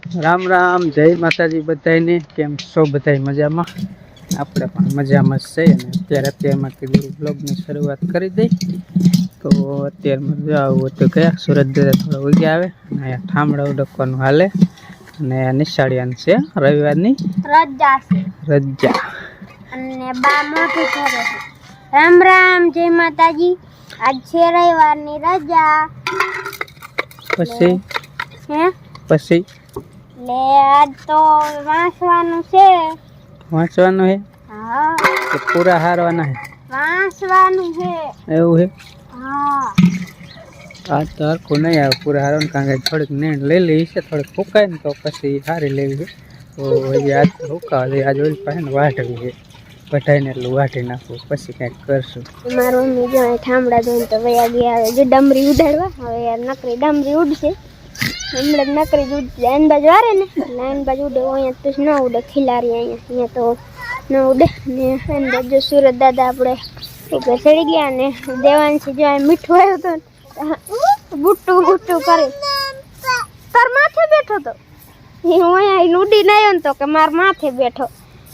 રામ રામ, જય માતાજી બધાને. કેમ છો બધા? મજામાં? આપણે પણ મજામાં જ છે. અને અત્યારમાં કીધું બ્લોગની શરૂઆત કરી દઈ. તો અત્યારમાં જો આવું તો ગયા સુરત થોડા ઉગ્યા આવે અને અહીંયા ઠામડા ઉડકવાનું હાલે. અને નિશાળિયાની છે રવિવારની રજા છે. રજા અને બા મોઢું કરે છે. રામ રામ, જય માતાજી. આજ છે રવિવારની રજા. પછી એટલે આજ તો વાંચવાનું છે. વાંચવાનું હે? હા. કે પૂરા હારવાના હે? વાંચવાનું છે. એવું હે? હા. આજ તો હરખું નહીં આવે પૂરા હારવાનું, કારણ કે થોડીક નીણ લઈ લઈ છે. થોડીક ફૂકાય ને તો પછી સારી લેવી છે. તો હજી આજ તો ફૂકાવા દે. આજ ઓલી પાસે ને વાઢવી છે. કઢાઈને એટલું વાઢી નાખવું, પછી કંઈક કરશું. મારું મમ્મી જો ઠામડા જોઈને તો વયા ગયા આવે. જો ડમરી ઉડાડવા હવે યાર નકરી ડમરી ઉડશે. હમણાં નકરી જ ઉડશે. આન બાજુ વારે ને એટલે આન બાજુ ઉડે. અહીંયા તો ન ઉડે. ખિલારી અહીંયા તો ન ઉડે. ને આન બાજુ સુરત દાદા આપણે એક ચડી ગયા ને દેવાંશી જો મીઠું આવ્યું હતું બુટ્ટું બુટ્ટું કરે તાર માથે બેઠો તો. હું અહીંયા ઉડીને આવ્યો ને તો કે માર માથે બેઠો.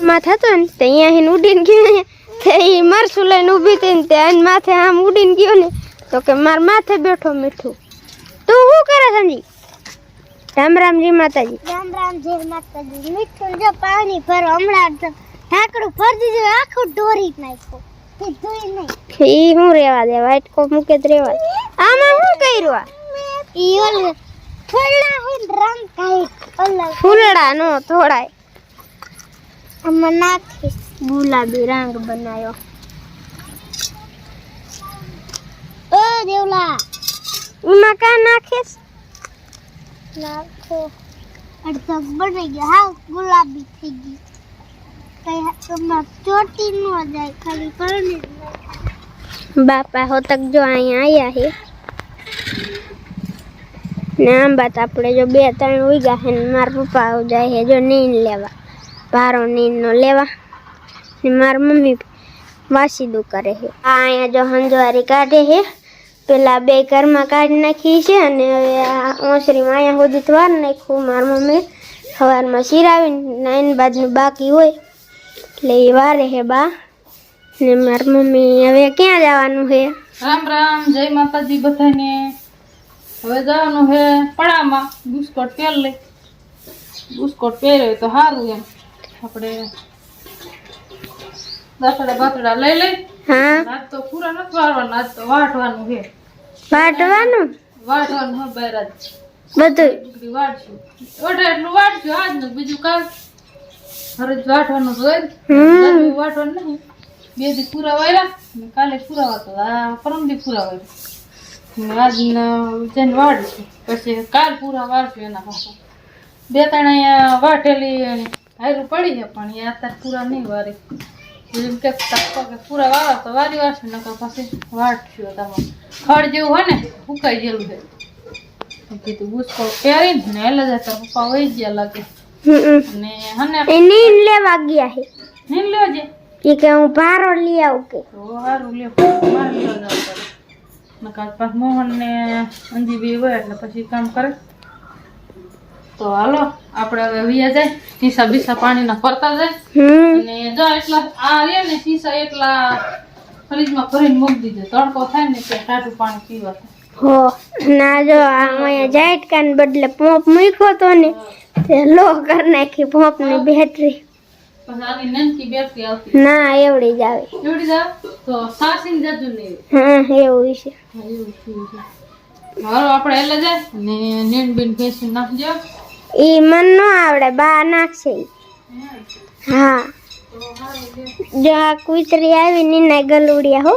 માથે હતો ને તો અહીંયા ઉડીને ગયો ને તે મરસું લઈને ઊભી હતી ને તે આને માથે આમ ઉડીને ગયો ને તો કે માર માથે બેઠો મીઠું. તું શું કરે સંજી? રામ રામ જી માતાજી. રામ રામ જય માતાજી. મીઠું જો પાણી ભરો હમણાં ઢાંકણું ભરી દીધું, આખું ઢોરી નાખ્યું. ઈ હું રેવા દે, વાઈટ કોપ મૂકે તો રેવા દે. આમાં શું કર્યું? ઈ ઓલ ફૂલડા હે રંગ કાઈ અલગ ફૂલડા નો થોડાય આમાં નાખી ગુલાબી રંગ બનાવ્યો. ઓ દેવલા એમાં કા નાખીશ? નાખો અડધો બની ગયો. હાવ ગુલાબી થઈ ગઈ. ચોટી ન જાય ખાલી કરને. બાપા હોતક જો અહીંયા આયા હે ને આમ બાત આપણે જો 2-3 ઉગ્યા હે ને મારા પપ્પા જાય હે જો નીન લેવા. ભારો નીન નો લેવા ને મારી મમ્મી વાસીદું કરે છે. આ અહીંયા જો હંજવારી કાઢે હે. પેલા 2 ઘરમાં કાઢી નાખી છે અને હવે આ ઓસરીમાં અહીંયા સુધી વાર નાખ્યું. મારી મમ્મી સવારમાં શીરાવીને 9 બાજુનું બાકી હોય એટલે એ વારે હે બા ને મારી મમ્મી. હવે ક્યાં જવાનું છે? રામ રામ, જય માતાજી બધાને. હવે જવાનું છે પડામાં. બુસ્કોટ પહેર લે. બુસ્કોટ પહેરે તો સારું એમ. આપણે દાંતડા બાતડા લઈ લઈ. હા. આજ તો પૂરા નથી વાળવાના, આજ તો વાટવાનું છે. વાટવાનું વાટવાનું હોય બહાર જ બધું વાટશું. ઓઢે એટલું વાટશું આજનું, બીજું કાલ હરજ વાટવાનું તો હોય ને. વાટવાનું નહીં. 2 દી પૂરા વાળ્યા ને કાલે પૂરા વાતો. આ પરમદી પૂરા વાળ્યા. આજ જઈને વાળીશું, પછી કાલ પૂરા વાળશું. એના પાછા 2-3 અહીંયા વાટેલી હારું પડી છે પણ એ અત્યારે પૂરા નહીં વારી. એમ કે પૂરા વાળો તો વારી વાળશે, નકર પછી વાટશું. તમારે ખડ જેવું હોય ને ફૂકાઈ ગયેલું છે. કીધું બુસ્કો પહેરીને ને એટલે જ તાર પપ્પા વહી ગયા લાગે. ને હને નીન લેવા ગયા હે. નહીં લેજે એ કે હું ભારો લઈ આવું કે સારું લે મારે લેવા જવું પડે. નકર પાછ મોહન ને અંજી બી હોય એટલે પછી કામ કરે. તો હાલો આપણે હવે વિયા જાય. શીશા બીસા પાણીના ફરતા જાય. અને જો એટલા આ રે ને શીશા એટલા ફ્રીજમાં ભરીને મૂકી દીધો. તડકો થાય ને કે ટાટું પાણી પીવા થાય. હો ના જો અહીંયા જાટકાને બદલે પોંપ મૂક્યો તો ને તે લો કરી નાખી પોંપની બેટરી. પછી આની નાનકી બેટરી આવતી ના એવડી જ આવે. એવડી જ આવે તો સાસીને જતું નહીં. હા એવું છે. એવું થયું છે. હાલો આપણે એટલે જાય ને નીણ બીન ભેંસી નાખજો. ઈ મન ન આવડે, બા નાખશે ઈ. હા જો આ કૂતરી આવી નીના ગલુડિયા હો.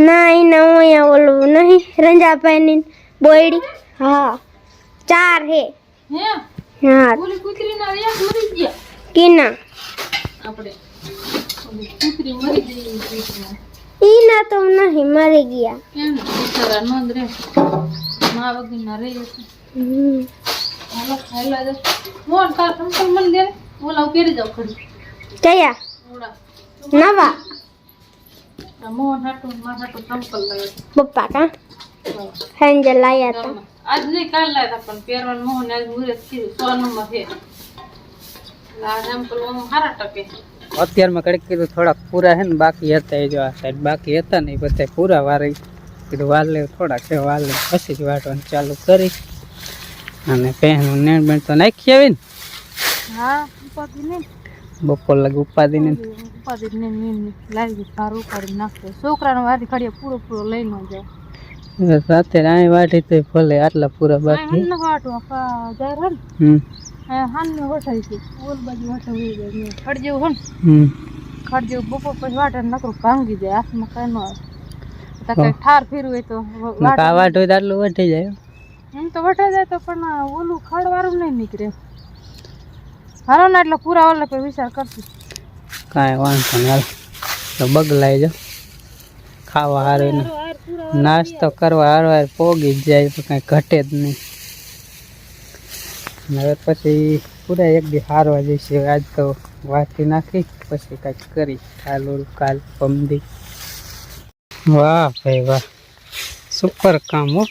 ના એના અહીંયા ઓલું નહીં રંજાભાઈ ની બોયડી. હા 4 હે. હે હા ઓલી કૂતરીના રહ્યા મરી ગયા. કીના આપણે ઓલી કૂતરી મરી ગઈ. કૂતરીના ઈના તો નહીં મરી ગયા. કેમ બિચારા નોંધ રે મા વગરના રહે છે. હાલો હાલો દે મોન કા સંપલ મન દે ઓલા પહેરી જાવ ખડી. કયા ઓડા નવા? મોહન હાટું માં હાટું સંપલ લાગે. પપ્પા કા હેન્જલ લાયા હતા. આજ નહીં કાલ લાવ્યા હતા પણ પહેરવાનું મોહન આજ મુહૂર્ત કીધું 100 નંબર છે આ સેમ્પલ સારા ટકે અત્યારમાં કડીક કીધું થોડાક પૂરા છે ને બાકી હતા એ જો આ સાઈડ બાકી હતા ને એ બધા પૂરા વારી કીધું વાર લે થોડાક છે વાર લે પછી જ વાટવાનું ચાલુ કરી અને પહેનું નેણ બેણ તો નાખી આવી ને હા ઉપાધી નહીં બપોર લગી ઉપાદી ને ઉપાધી નહીં લાવી સારું ઉપાડી નાખતો છોકરાનો વારી ખડીએ પૂરો પૂરો લઈ ન જાય રાતે અહીં વાટી તો ભલે આટલા પૂરા બાકી હાલને વટાઈ છે ઓલ બાજુ વટાવી જાય ખડ જેવું હોય હમ ને ખડ જેવું બપોર પછી વાટે નકરું ભાંગી જાય હાથમાં કઈ ન આવે તો કઈ ઠાર ફેરવું હોય તો આ વાટ હોય તો આટલું વટી જાય એમ તો વટાઈ જાય તો પણ ઓલું ખડ વાળું નહીં નીકળે હાલો ને એટલે પૂરા વાળા પછી વિચાર કરશું કાંઈ વાંધો નહીં હાલ તો બગલાઈ જાઓ ખાવા હારું ને નાસ્તો કરવા હારવાર પોગી જ જાય તો કાંઈ ઘટે જ નહીં હવે પછી પૂરા એક દી હારવા જઈશે આજ તો વાટી નાખી પછી કાંઈક કરી કાલ પમદી વાહ ભાઈ વાહ સુપર કામ હો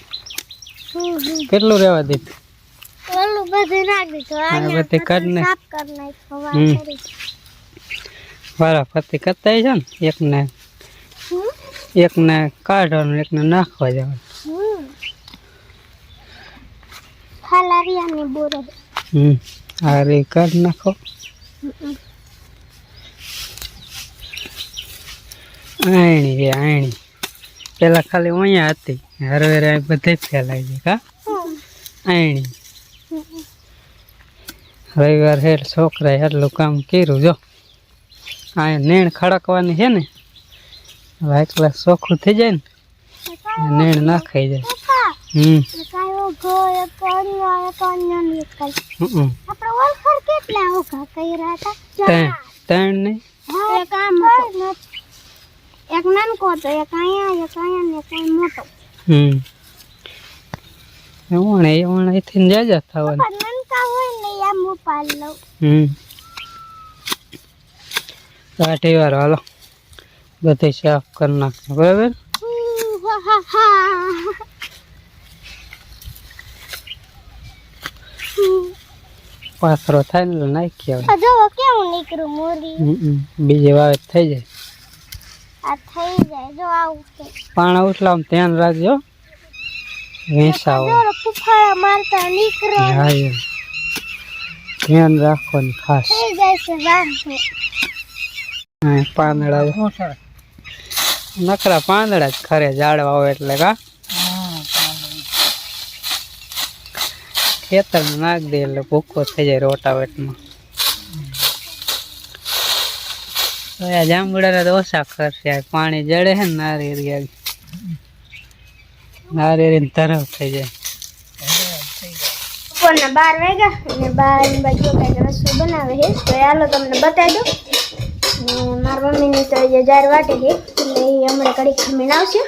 કેટલું રહેવા દીધું ઓલું બધું નાખી દીધું આ બધી કાઢ ને સાફ કરી નાખ્યું વારા ફરતી કરતા છે ને એકને કાઢવાનું એકને નાખવા જવાનું ફાલારિયાની બોરો આ રે કાઢ નાખો આયણી રે આયણી પેલા ખાલી અહીંયા હતી હરવેર બધે ફેલાઈ ગઈ કા આયણી રવિવાર હેર છોકરાએ એટલું કામ કર્યું જો આ નેણ ખડકવાની છે ને હવે એકલા ચોખ્ખું થઈ જાય ને નેણ નાખાઈ જાય ત્રણ ને એક નાનકો હતો એક અહીંયા ને કઈ મોટો એવણ અહીંથી જાજા થવાનું નાનકા હોય ને આમ ઉપાડ લઉં કાઢી વાર હાલો બધે સાફ કરી નાખજો બરાબર પાથરો થાય ને નાખી આવે જો કેવું નીકળ્યું મોરી બીજી વાવેત થઈ જાય આ થઈ જાય જો આવું છે પાણા ઉઠલામાં ધ્યાન રાખજો વેસાવો જો ફુફાળા મારતા નીકળો હા ધ્યાન રાખવાનું ખાસ થઈ જાય છે વાંધો પાંદડા નકરા પાંદડા જ ખરે ઝાડવા હોય એટલે કા ખેતરમાં નાખ દે એટલે ભૂકો થઈ જાય રોટાવેટમાં જાંબુડા તો ઓછા ખર્ચે પાણી જડે છે ને નારિયેળ તરફ થઈ જાય બપોરના 12 વાગ્યા અને 12 બાજુ કઈક રસોઈ બનાવે છે તો હાલો તમને બતાવી દો ને મારા મમ્મીની તો જે જાર વાટે છે એટલે એ હમણાં કડી ખમીણ આવશે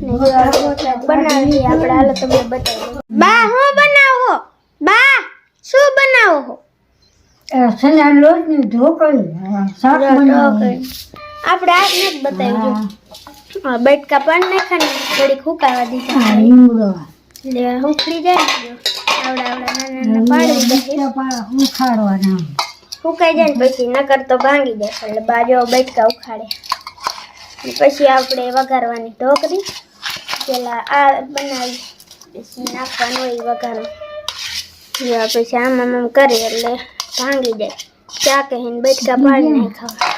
ને જો બનાવી આપણે હાલો તમને બતાવી દો બા હું બનાવો બા શું બનાવો હો સના લોટની ઢોકળી શાક બનાવી આપણે આજ નથી બતાવ્યું જો બટકા પણ નાખાને થોડીક હુકાવા દીધા લીમડો એટલે હુકડી જાય ને આવડા નાના પાડી દે ઉખાડવાના હુકાઈ જાય ને પછી નકર તો ભાંગી જાય એટલે બાજુ બટકા ઉખાડે પછી આપણે વઘારવાની ઢોકળી પેલા આ બનાવી પછી નાખવાનું હોય વઘારનું પછી આમ કરી એટલે ભાંગી જાય ચા કહીને બટકા પાડી નાખાવા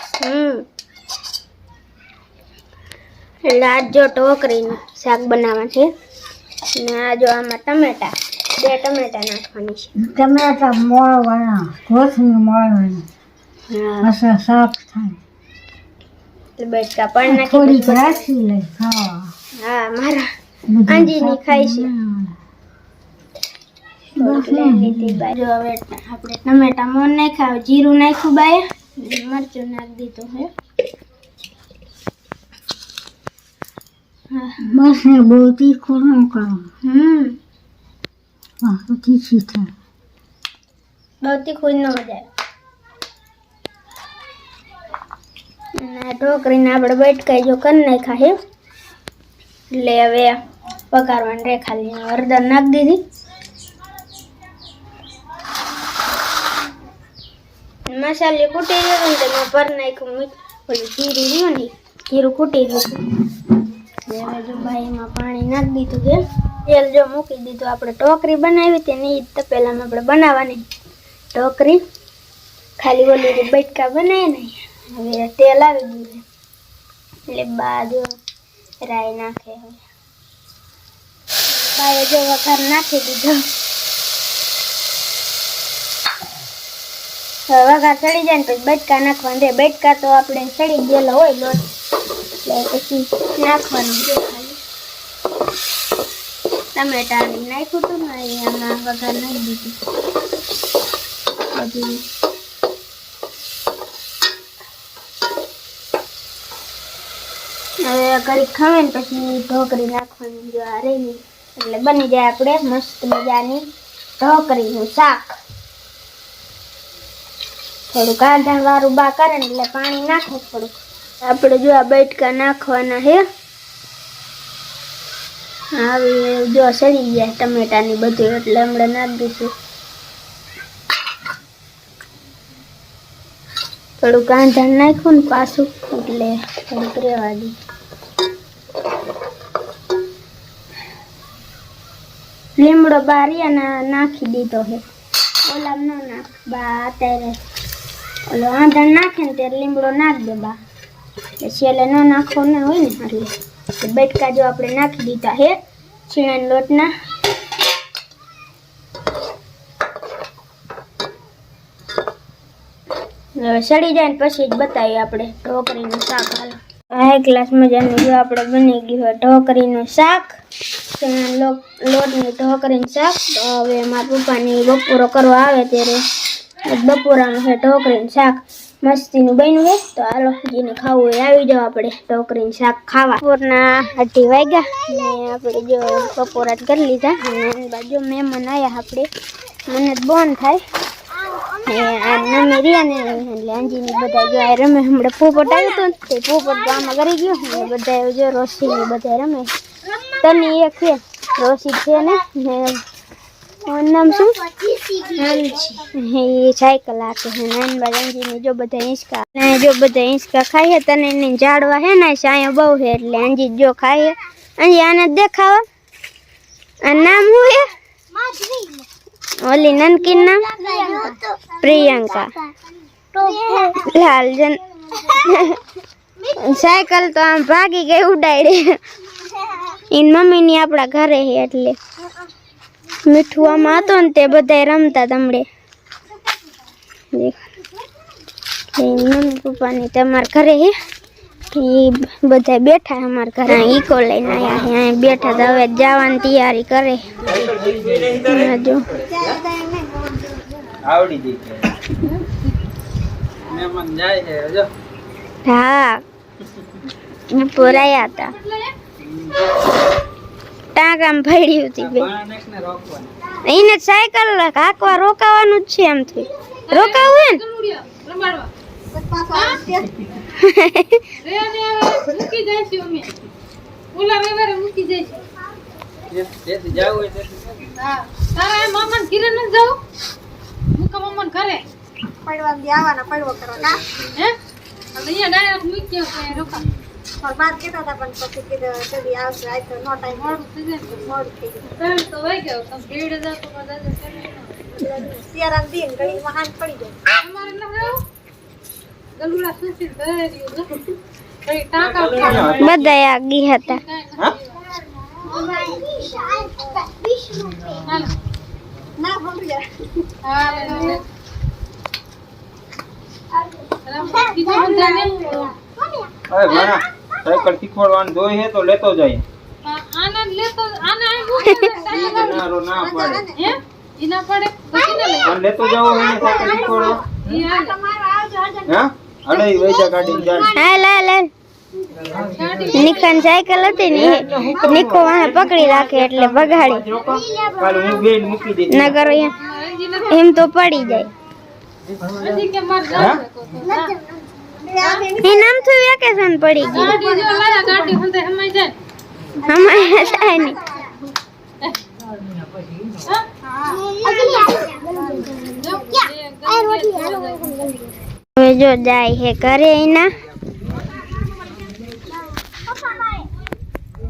એટલે આ જો ઢોકળીનું શાક બનાવવાનું છે ને આ જો આમાં ટમેટા 2 ટમેટા નાખવાની છે ટમેટા મોળવાના કોથમીર મોળવાની અસર શાક થાય એટલે બટકા પણ નાખી થોડીક રાખી લે ખાવા હા મારા આંજીની ખાઈ છે જો હવે આપણે ટમેટા મોણ નાખ્યા જીરું નાખ્યું બાય મરચું નાખી દીધું હે બસ ને બહુ તીખું ન કરો તીખી થાય બહુ તીખું ન મજા આવે ઢોકરીને આપણે બટકાઈ જો કરી નાખ્યા છે એટલે હવે પકારવાની રે ખાલી હળદર નાખી દીધી. મસાલે કૂટી દીધું ને તેમાં ભર નાખ્યું ઓલું જીરું રહ્યું ને જીરું કૂટી દીધું. હવે જો ભાઈમાં પાણી નાખી દીધું કે તેલ જો મૂકી દીધું. આપણે ઢોકરી બનાવી હતી ને એ તપેલામાં આપણે બનાવવાની ઢોકરી. ખાલી ઓલી બટકા બનાવી ને હવે તેલ આવી ગયું છે એટલે બાજુ રાઈ નાખે. હવે બાએ જો વઘાર નાખી દીધો. હવે વઘાર ચડી જાય ને પછી બટકા નાખવાના રે. બટકા તો આપણે ચડી ગયેલો હોય લોટ એટલે પછી નાખવાનું છે ખાલી. ટમેટા નાખ્યું હતું ને એમાં વઘાર નાખી દીધું બધું. હવે ઘડીક ખાવે ને પછી ઢોકરી નાખવાની. જો આ રહી એટલે બની જાય આપણે મસ્ત મજાની ઢોકરીનું શાક. થોડુંક આધાણ વાળું બા કરે ને એટલે પાણી નાખે થોડુંક. આપણે જો આ બટકા નાખવાના હે. આવી જો સડી ગયા ટમેટાની બધું એટલે હમણાં નાખી દઈશું. થોડુંક આધાણ નાખ્યું ને પાછું એટલે થોડુંક રહેવા દઈએ. લીમડો બારિયા નાખી દીધો છે. ઓલા ન નાખ બા અત્યારે ઓલો આંધણ નાખે ને ત્યારે લીમડો નાખ દે બા. એટલે છેલ્લે ન નાખવો ના હોય ને એટલે બટકા જો આપણે નાખી દીધા હે છીણાના લોટના. હવે સડી જાય ને પછી જ બતાવીએ આપણે ઢોકરીનું શાક. હાલો હાઈ ક્લાસ મજાનું જો આપણે બની ગયું હોય ઢોકરીનું શાક. લોટની ઢોકરીનું શાક. તો હવે મારા પપ્પાની બપોરો કરવા આવે ત્યારે બપોરાનું છે ઢોકરીનું શાક મસ્તીનું બન્યું છે. તો હાલો જેને ખાવું હોય આવી જાઓ આપણે ઢોકરીનું શાક ખાવા. બપોરના 8 વાગ્યા ને આપણે જો બપોરા જ કરી લીધા. અને બાજુ મહેમાન આવ્યા આપણે મને જ બોન થાય આ નમી રહ્યા ને એટલે અંજીની બધા જો આ રમે. હમણાં પોપટ આવ્યું હતું ને તે પોપટ તો આમાં કરી ગયો ને બધા જો રોશી ને બધા રમે. તની એક છે રોશી છે ને નામ શું એ સાયકલ આપે છે. નાની બાદ અંજીની જો બધા હિંચકા જો બધા હિંચકા ખાઈએ. તને એની ઝાડવા હે ને સાયા બહુ છે એટલે અંજી જો ખાઈએ. અંજી આને દેખાવા આ નામ શું હે ઓલી નનકી નામ પ્રિયંકા. લાલજન સાયકલ તો આમ ભાગી ગઈ ઉડાડી. એની મમ્મીની આપણા ઘરે છે એટલે મીઠું આમાં હતો ને તે બધા રમતા તમડે. મમ્મી પપ્પાની તમારા ઘરે છે એ બધા બેઠા અમારા ઘરે. ઈકો લઈને આવ્યા છે અહીંયા બેઠા. તો હવે જવાની તૈયારી કરે. જો આવડી ગઈ મહેમાન જાય છે જો. હા બપોર આવ્યા હતા ટાંકામાં પડ્યું હતી બે. એને સાયકલ હાંકવા રોકાવાનું જ છે. એમ થઈ રોકાવું હે બધા આગી હતા. સાયકલ શીખવાડવાનું જોઈ હે તો લેતો જાય. આનંદ લેતો આને નારો ના પડે હે ઈના પડે પછી ના લે લેતો જાવ એને સાયકલ શીખવાડો. હા અડે વૈસા ગાડી જાય. હા લે લે નિકન સાયકલ હતી ને નિકો વાહ પકડી રાખે એટલે બગાડી. કાલ હું બેન મૂકી દે નગર એમ તો પડી જાય. હજી કે માર જાવ એ નામ થયું વેકેશન પડી ગયું. ગાડી જો લાયા ગાડી હંતે હમાઈ જાય અમારે થાય નહીં હવે જો જાય હે ઘરે એના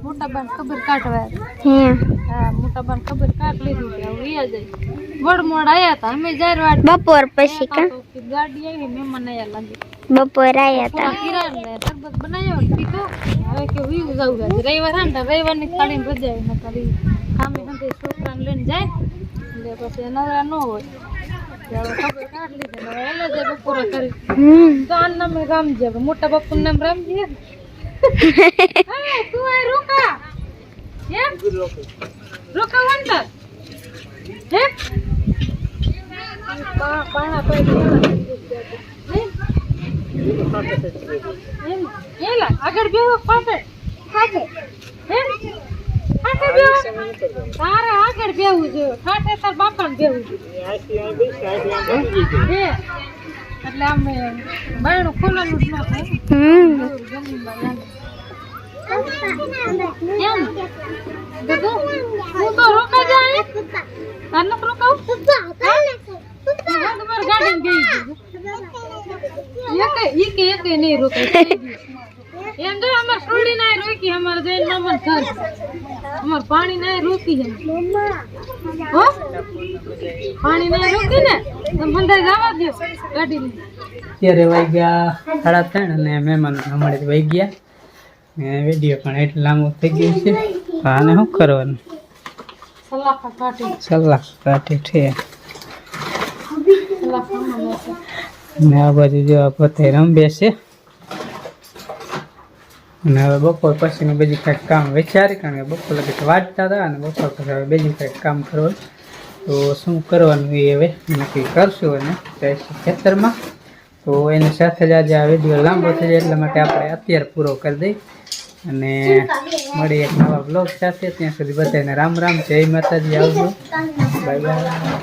મોટા બાન ખબર કાઢવા હે હા મોટા બાન ખબર કાઢ લીધી છે હવે એ જાય વડમોડ આયા હતા અમે જાર વાટ બપોર પછી કા ગાડી આવી મહેમાન આયા લાગે બપોર આયા તા કિરણ ને તરબત બનાવ્યો પીધો હવે કે વીવ જાવ રવિવાર હા રવિવાર ની ખાડીને રજા આવી ન કરી સામે હંતે છોકરાને લઈને જાય એટલે પછી નવરા ન હોય હવે ખબર કાઢ લીધી હવે એલે જાય બપોરે કરી તો આ નામે રામજી હવે મોટા બાપુ નામ રામજી હા તું આ રોકા હે રોકા વંતર હે પાણા એલા આગળ બેહો પાછળ હે પાછળ બેહો તારે આગળ બેહવું છે ખાટે તાર બાપાને બેહવું છે હે એટલે આમ બાયણું ખોલેલું જ ન થાય જમીનમાં એમ હું તો રોકા જાય તાર નક રોકાવ તમારી ગાડી ગઈ એક નહીં રોકાય એમ જો અમાર સોડી ના રોકી અમાર જઈને મમન ઘર અમાર પાણી ના રોકી છે હો પાણી ના રોકી ને તો મંદિર જવા દો ગાડી લઈને અત્યારે વાગ્યા 3:30 અને મહેમાન હમણાં જ વહી ગયા ને વિડીયો પણ એટલો લાંબો થઈ ગયો છે આને શું કરવાનું સલાખા કાઢી સલાહ કાઢી છે સલાખા ને આ બાજુ જો પોતે રમે છે અને હવે બપોર પછીનું બીજું કંઈક કામ વિચારી કારણ કે બપોર લગી વાંચતા હતા અને બપોર પછી હવે બીજું કંઈક કામ કરવાનું તો શું કરવાનું એ હવે નક્કી કરશું અને જઈશું ખેતરમાં તો એની સાથે જ આજે આ વિડીયો લાંબો થઈ જાય એટલા માટે આપણે અત્યારે પૂરો કરી દઈએ અને મળી એક નવા બ્લોગ સાથે ત્યાં સુધી બધાને રામ રામ જય માતાજી આવજો બાય બાય